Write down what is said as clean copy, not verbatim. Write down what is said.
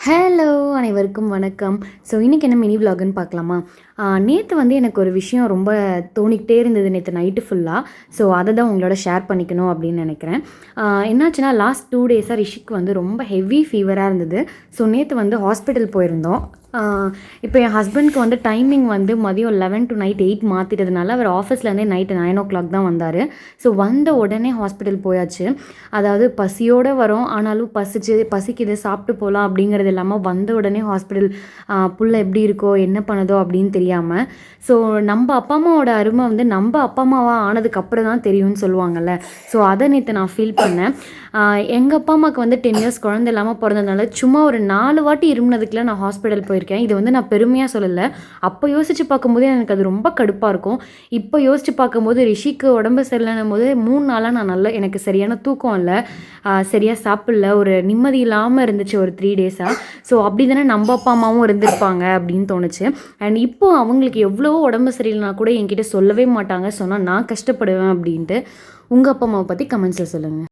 Hello! அனைவருக்கும் வணக்கம். So, இன்னைக்கு என்ன மினி விலாக்ன்னு பார்க்கலாமா? நேத்து வந்து எனக்கு ஒரு விஷயம் ரொம்ப தோணிக்கிட்டே இருந்தது நேத்து நைட்டு ஃபுல்லா. ஸோ, அத தான் உங்களோட ஷேர் பண்ணிக்கணும் அப்படின்னு நெனைக்கிறேன். என்னாச்சுன்னா லாஸ்ட் 2 டேஸா ரிஷிக்கு வந்து ரொம்ப ஹெவி ஃபீவரா இருந்தது. ஸோ, நேத்து வந்து ஹாஸ்பிட்டல் போயிருந்தோம். இப்போ என் ஹஸ்பண்ட்க்கு வந்து டைமிங் வந்து மதியம் 11 டூ நைட் 8 மாத்திட்டதுனால, அவர் ஆஃபீஸ்லேருந்தே நைட்டு 9:00 தான் வந்தாரு. ஸோ, வந்த உடனே ஹாஸ்பிட்டல் போயாச்சு. அதாவது பசியோட வரோம். ஆனாலும் பசிக்குது சாப்பிட்டு போலாம் அப்படிங்கிறது இல்லாம, வந்த உடனே ஹாஸ்பிட்டல் புள்ள எப்படி இருக்கோ, என்ன பண்ணுதோ அப்படின்னு தெரியாம, ஸோ நம்ப அப்பா அம்மாவோட அருமை வந்து நம்ப அப்பா அம்மாவா ஆனதுக்கு அப்புறம் தான் தெரியும்னு சொல்லுவாங்கல்ல. ஸோ அத நேத்து நான் ஃபீல் பண்ணேன். எங்க அப்பா அம்மாவுக்கு வந்து 10 இயர்ஸ் குழந்தை இல்லாம பொறந்ததுனால, சும்மா ஒரு 4 வாட்டி இருமுனதுக்குலாம் நான் ஹாஸ்பிட்டல் போயிருக்கேன். இது வந்து நான் பெருமையா சொல்லல. அப்ப யோசிச்சு பார்க்கும்போது எனக்கு அது ரொம்ப கடுப்பா இருக்கும். இப்ப யோசிச்சு பார்க்கும்போது ரிஷிக்கு உடம்பு சரியில்லன்னும்போது 3 நாளா நான் எனக்கு சரியான தூக்கம் இல்ல. சரியா சாப்பிடல. ஒரு நிம்மதி இல்லாம இருந்துச்சு ஒரு 3 டேஸா. ஸோ அப்படி தானே நம்ப அப்பா அம்மாவும் இருந்திருப்பாங்க அப்படின்னு தோணுச்சு. அண்ட் இப்போ அவங்களுக்கு எவ்வளவோ உடம்பு சரியில்லனா கூட என்கிட்ட சொல்லவே மாட்டாங்க. சொன்னா நான் கஷ்டப்படுவேன் அப்படின்ட்டு. உங்க அப்பா அம்மாவ பத்தி கமெண்ட்ஸ்ல சொல்லுங்க.